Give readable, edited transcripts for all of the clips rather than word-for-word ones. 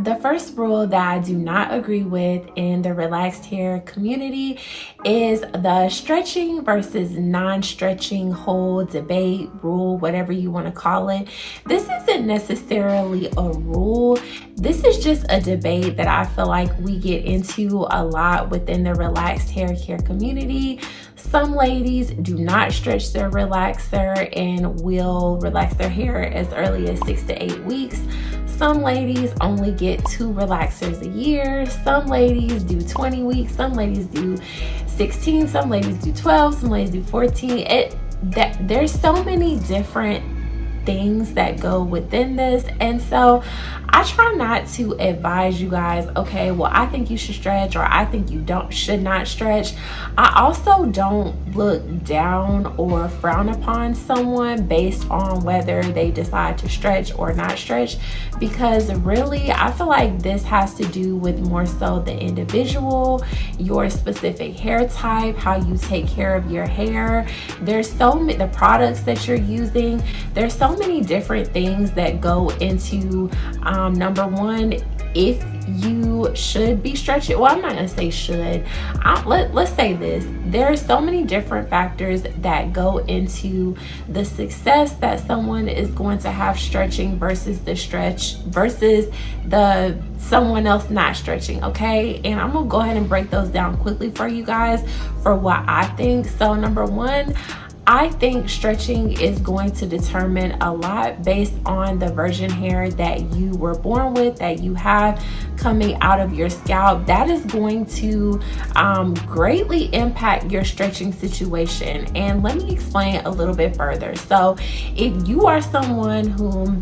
The first rule that I do not agree with in the relaxed hair community is the stretching versus non-stretching whole debate, rule, whatever you want to call it. This isn't necessarily a rule. This is just a debate that I feel like we get into a lot within the relaxed hair care community. Some ladies do not stretch their relaxer and will relax their hair as early as 6 to 8 weeks. Some ladies only get 2 relaxers a year. Some ladies do 20 weeks. Some ladies do 16. Some ladies do 12. Some ladies do 14. There's so many different things that go within this, and so I try not to advise you guys, okay, well, I think you should stretch, or I think you should not stretch. I also don't look down or frown upon someone based on whether they decide to stretch or not stretch, because really I feel like this has to do with more so the individual, your specific hair type, how you take care of your hair. There's so many, the products that you're using, there's so many different things that go into number one, if you should be stretching. Well, I'm not gonna say should. Let's say this. There are so many different factors that go into the success that someone is going to have stretching versus the stretch versus the someone else not stretching, okay? And I'm gonna go ahead and break those down quickly for you guys for what I think. So number one, I think stretching is going to determine a lot based on the virgin hair that you were born with, that you have coming out of your scalp. That is going to greatly impact your stretching situation. And let me explain a little bit further. So if you are someone who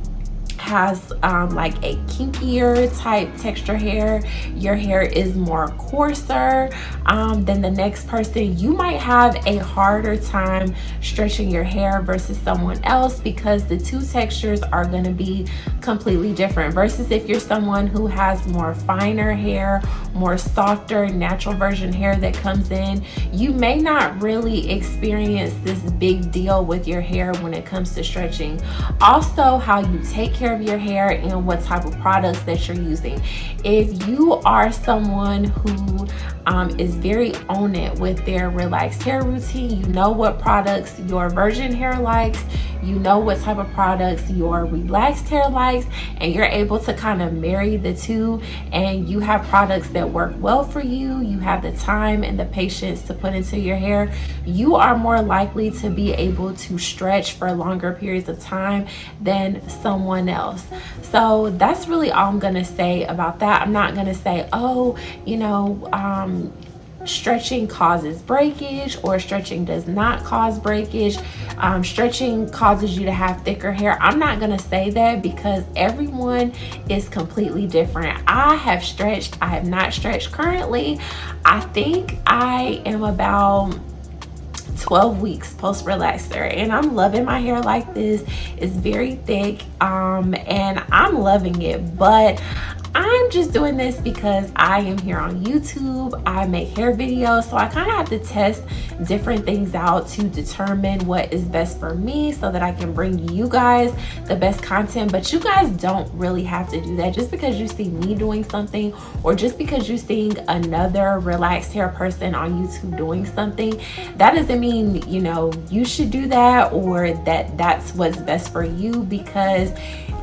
has like a kinkier type texture hair, your hair is more coarser than the next person, you might have a harder time stretching your hair versus someone else, because the two textures are going to be completely different. Versus if you're someone who has more finer hair, more softer natural virgin hair that comes in, you may not really experience this big deal with your hair when it comes to stretching. Also, how you take care of your hair and what type of products that you're using. If you are someone who is very on it with their relaxed hair routine, you know what products your virgin hair likes, you know what type of products your relaxed hair likes, and you're able to kind of marry the two, and you have products that work well for you, you have the time and the patience to put into your hair, you are more likely to be able to stretch for longer periods of time than someone else. So that's really all I'm gonna say about that. I'm not gonna say, oh, you know, stretching causes breakage or stretching does not cause breakage. Stretching causes you to have thicker hair. I'm not gonna say that, because everyone is completely different. I have stretched, I have not stretched currently. I think I am about 12 weeks post relaxer, and I'm loving my hair like this. It's very thick and I'm loving it, but I'm just doing this because I am here on YouTube. I make hair videos, so I kind of have to test different things out to determine what is best for me so that I can bring you guys the best content. But you guys don't really have to do that. Just because you see me doing something, or just because you're seeing another relaxed hair person on YouTube doing something, that doesn't mean, you know, you should do that or that that's what's best for you, because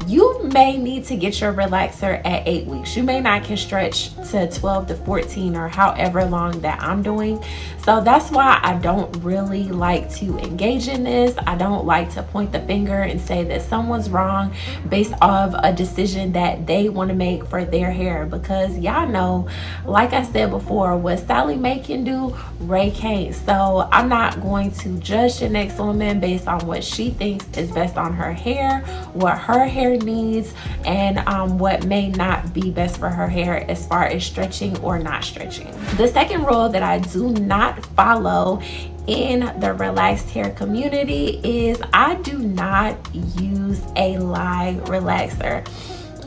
you may need to get your relaxer at 8 weeks. You may not can stretch to 12 to 14 or however long that I'm doing. So that's why I don't really like to engage in this. I don't like to point the finger and say that someone's wrong based off a decision that they want to make for their hair, because y'all know, like I said before, what Sally Mae can do, Ray can't. So I'm not going to judge the next woman based on what she thinks is best on her hair, what her hair needs, and what may not be best for her hair as far as stretching or not stretching. The second rule that I do not follow in the relaxed hair community is I do not use a live relaxer.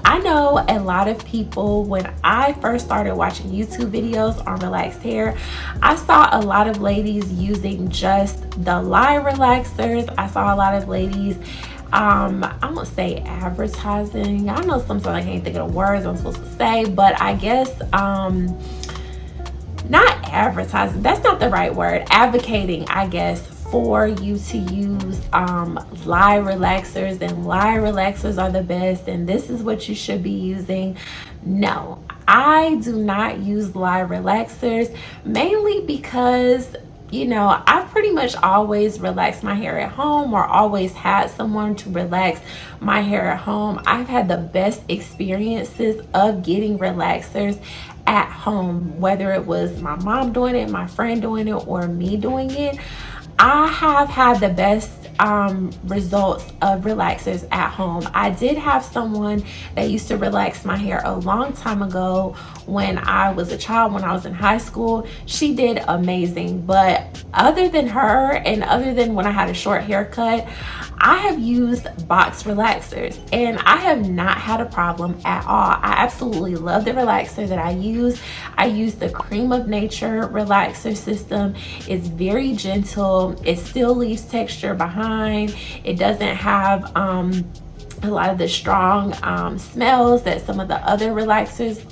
I know a lot of people, when I first started watching YouTube videos on relaxed hair, I saw a lot of ladies using just the live relaxers. I saw a lot of ladies I won't say advertising. I know sometimes I can't think of the words I'm supposed to say, but I guess not advertising, that's not the right word, advocating, I guess, for you to use lie relaxers, and lie relaxers are the best, and this is what you should be using. No, I do not use lie relaxers, mainly because I've pretty much always relaxed my hair at home, or always had someone to relax my hair at home. I've had the best experiences of getting relaxers at home, whether it was my mom doing it, my friend doing it, or me doing it. I have had the best results of relaxers at home. I did have someone that used to relax my hair a long time ago when I was a child, when I was in high school. She did amazing, but other than her, and other than when I had a short haircut, I have used box relaxers and I have not had a problem at all. I absolutely love the relaxer that I use. I use the Cream of Nature relaxer system. It's very gentle. It still leaves texture behind. It doesn't have a lot of the strong smells that some of the other relaxers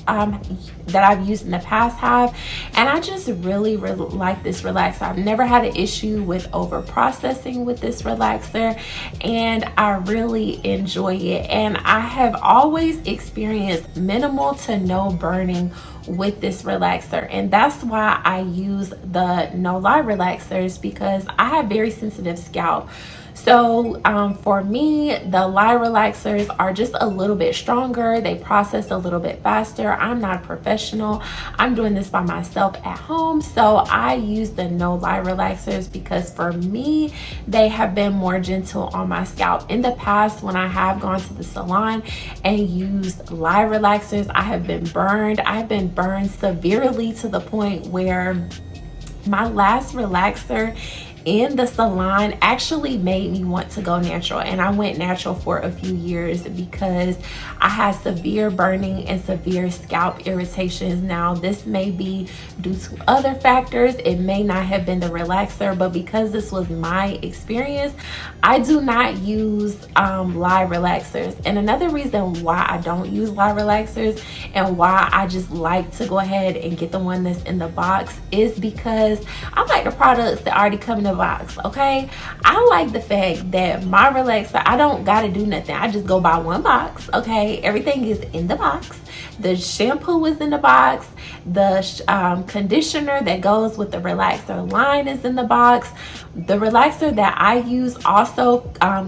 that I've used in the past have. And I just really like this relaxer. I've never had an issue with over processing with this relaxer, and I really enjoy it. And I have always experienced minimal to no burning with this relaxer, and that's why I use the no lie relaxers, because I have very sensitive scalp. So for me, the lie relaxers are just a little bit stronger. They process a little bit faster. I'm not a professional. I'm doing this by myself at home. So I use the no lie relaxers because for me, they have been more gentle on my scalp. In the past, when I have gone to the salon and used lie relaxers, I have been burned. I've been burned severely to the point where my last relaxer in the salon actually made me want to go natural, and I went natural for a few years because I had severe burning and severe scalp irritations. Now this may be due to other factors, it may not have been the relaxer, but because this was my experience, I do not use lie relaxers. And another reason why I don't use lie relaxers and why I just like to go ahead and get the one that's in the box is because I like the products that already come in the box. Okay, I like the fact that my relaxer, I don't gotta do nothing. I just go buy one box. Okay, everything is in the box. The shampoo is in the box. The conditioner that goes with the relaxer line is in the box. The relaxer that I use also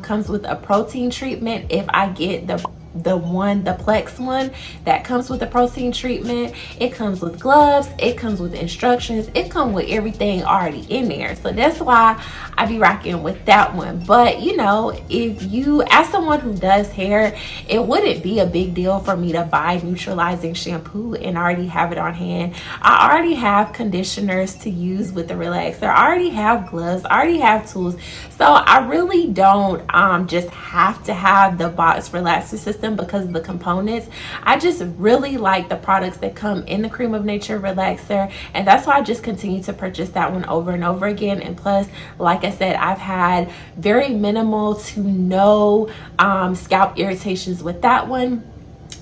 comes with a protein treatment if I get the Plex one that comes with the protein treatment. It comes with gloves, it comes with instructions, it comes with everything already in there. So that's why I be rocking with that one. But if you, as someone who does hair, it wouldn't be a big deal for me to buy neutralizing shampoo and already have it on hand. I already have conditioners to use with the relaxer. I already have gloves, I already have tools. So I really don't just have to have the box relaxer system because of the components. I just really like the products that come in the Cream of Nature relaxer, and that's why I just continue to purchase that one over and over again. And plus, like I said, I've had very minimal to no scalp irritations with that one.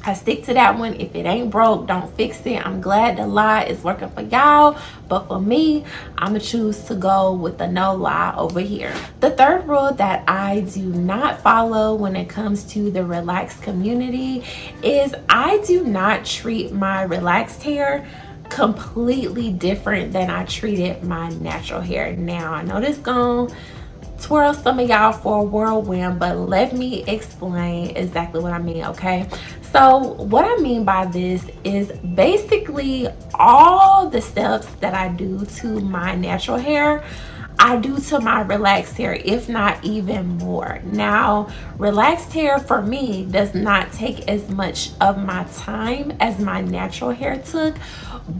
I stick to that one. If it ain't broke, don't fix it. I'm glad the lie is working for y'all, but for me, I'm gonna choose to go with the no lie over here. The third rule that I do not follow when it comes to the relaxed community is I do not treat my relaxed hair completely different than I treated my natural hair. Now, I know this gonna twirl some of y'all for a whirlwind, but let me explain exactly what I mean, okay? So what I mean by this is basically all the steps that I do to my natural hair, I do to my relaxed hair, if not even more. Now, relaxed hair for me does not take as much of my time as my natural hair took,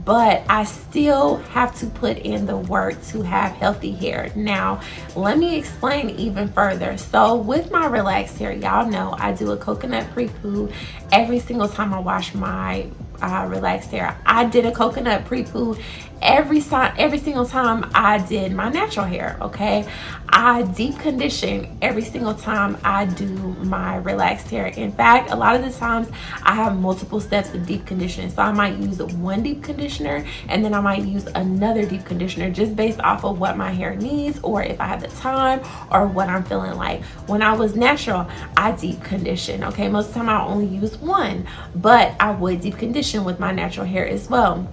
but I still have to put in the work to have healthy hair. Now, let me explain even further. So with my relaxed hair, y'all know I do a coconut pre-poo every single time I wash my relaxed hair. I did a coconut pre-poo every single time I did my natural hair. Okay, I deep condition every single time I do my relaxed hair. In fact, a lot of the times I have multiple steps of deep conditioning, so I might use one deep conditioner and then I might use another deep conditioner just based off of what my hair needs, or if I have the time, or what I'm feeling like. When I was natural, I deep condition. Okay, most of the time I only use one, but I would deep condition with my natural hair as well.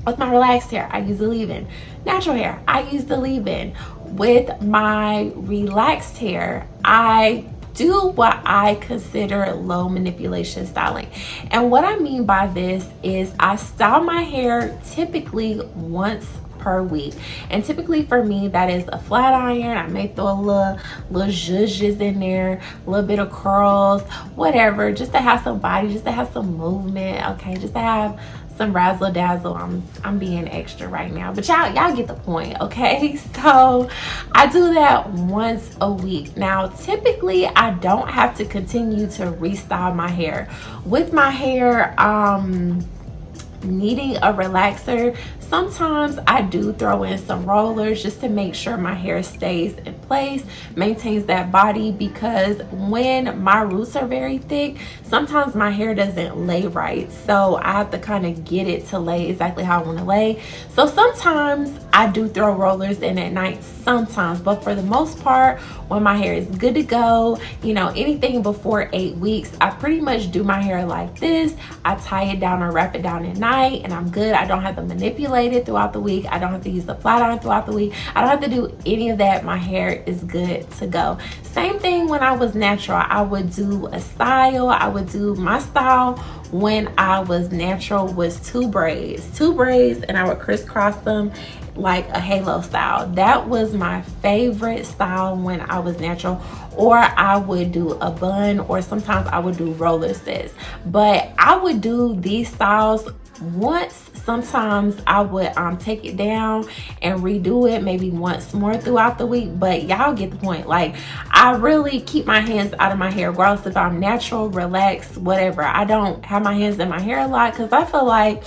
With my relaxed hair, I use the leave-in. Natural hair, I use the leave-in. With my relaxed hair, I do what I consider low manipulation styling. And what I mean by this is I style my hair typically once per week. And typically for me, that is a flat iron. I may throw a little zhuzhes in there, a little bit of curls, whatever, just to have some body, just to have some movement, okay, just to have some razzle dazzle. I'm being extra right now, but y'all get the point, okay? So I do that once a week. Now typically I don't have to continue to restyle my hair. With my hair needing a relaxer, sometimes I do throw in some rollers just to make sure my hair stays in place, maintains that body, because when my roots are very thick, sometimes my hair doesn't lay right. So I have to kind of get it to lay exactly how I want to lay. So sometimes I do throw rollers in at night sometimes, but for the most part, when my hair is good to go, you know, anything before 8 weeks, I pretty much do my hair like this. I tie it down or wrap it down at night and I'm good. I don't have to manipulate it throughout the week. I don't have to use the flat iron throughout the week. I don't have to do any of that. My hair is good to go. Same thing when I was natural. I would do a style. I would do my style when I was natural was two braids, and I would crisscross them like a halo style. That was my favorite style when I was natural. Or I would do a bun, or sometimes I would do roller sets. But I would do these styles once. Sometimes I would take it down and redo it maybe once more throughout the week, but y'all get the point. Like, I really keep my hands out of my hair, regardless if I'm natural, relaxed, whatever. I don't have my hands in my hair a lot, because I feel like,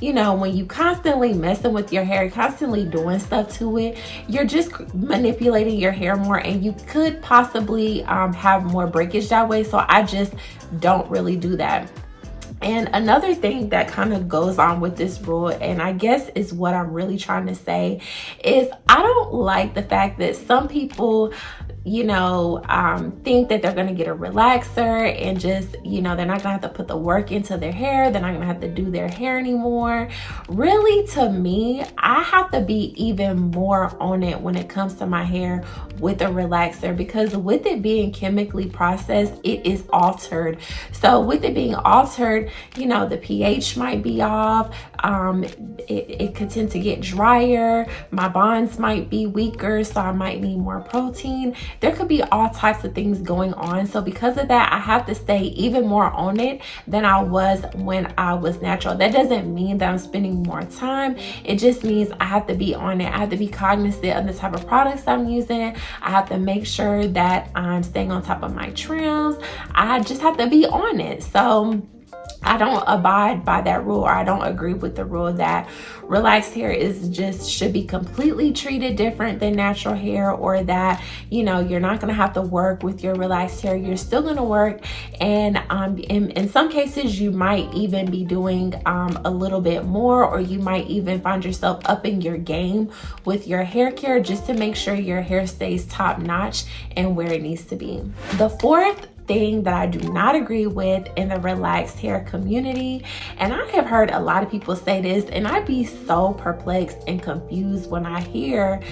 you know, when you constantly messing with your hair, constantly doing stuff to it, you're just manipulating your hair more, and you could possibly have more breakage that way. So I just don't really do that. And another thing that kind of goes on with this rule, and I guess is what I'm really trying to say, is I don't like the fact that some people, you know, think that they're going to get a relaxer and just, you know, they're not going to have to put the work into their hair. They're not going to have to do their hair anymore. Really, to me, I have to be even more on it when it comes to my hair with a relaxer, because with it being chemically processed, it is altered. So with it being altered, you know, the pH might be off. It could tend to get drier. My bonds might be weaker, so I might need more protein. There could be all types of things going on. So because of that, I have to stay even more on it than I was when I was natural. That doesn't mean that I'm spending more time. It just means I have to be on it. I have to be cognizant of the type of products I'm using. I have to make sure that I'm staying on top of my trims. I just have to be on it. So I don't abide by that rule, or I don't agree with the rule that relaxed hair is just should be completely treated different than natural hair, or that, you know, you're not going to have to work with your relaxed hair. You're still going to work, and in some cases you might even be doing a little bit more, or you might even find yourself upping your game with your hair care just to make sure your hair stays top notch and where it needs to be. The fourth thing that I do not agree with in the relaxed hair community, and I have heard a lot of people say this, and I'd be so perplexed and confused when I hear,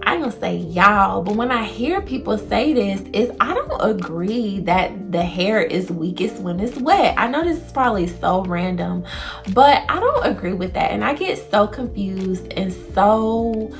I ain't gonna say y'all, but when I hear people say this, is I don't agree that the hair is weakest when it's wet. I know this is probably so random, but I don't agree with that, and I get so confused and so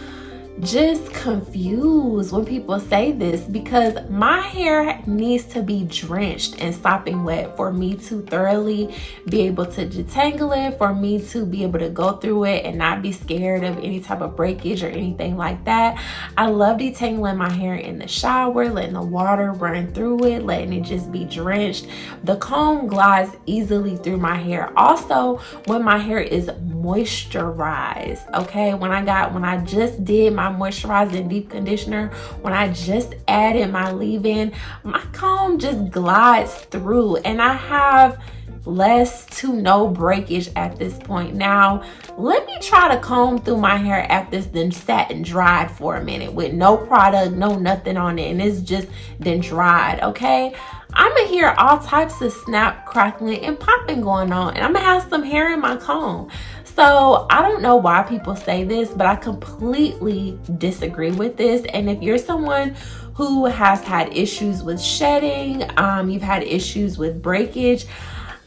just confused when people say this, because my hair needs to be drenched in sopping wet for me to thoroughly be able to detangle it, for me to be able to go through it and not be scared of any type of breakage or anything like that. I love detangling my hair in the shower, letting the water run through it, letting it just be drenched. The comb glides easily through my hair. Also, when my hair is moisturize. Okay, when I just did my moisturizing deep conditioner, when I just added my leave-in, my comb just glides through and I have less to no breakage at this point. Now, let me try to comb through my hair after it's then sat and dried for a minute with no product, no nothing on it, and it's just then dried. Okay, I'm gonna hear all types of snap, crackling, and popping going on, and I'm gonna have some hair in my comb. So I don't know why people say this, but I completely disagree with this. And if you're someone who has had issues with shedding, you've had issues with breakage,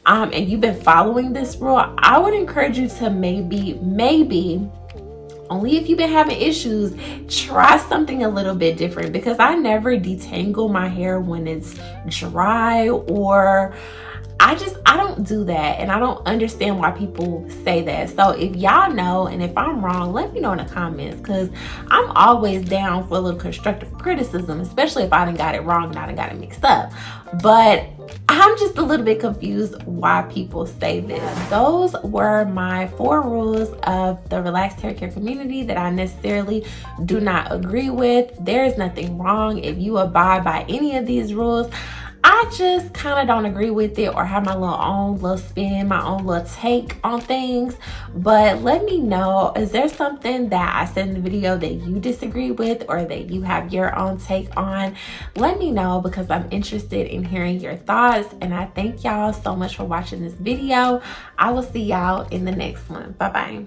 and you've been following this rule, I would encourage you to maybe, only if you've been having issues, try something a little bit different, because I never detangle my hair when it's dry, or I don't do that, and I don't understand why people say that. So if y'all know, and if I'm wrong, let me know in the comments, because I'm always down for a little constructive criticism, especially if I done got it wrong and I done got it mixed up. But I'm just a little bit confused why people say this. Those were my 4 rules of the relaxed hair care community that I necessarily do not agree with. There is nothing wrong if you abide by any of these rules. I just kind of don't agree with it, or have my own little spin, my own little take on things. But let me know, is there something that I said in the video that you disagree with, or that you have your own take on? Let me know, because I'm interested in hearing your thoughts. And I thank y'all so much for watching this video. I will see y'all in the next one. Bye bye.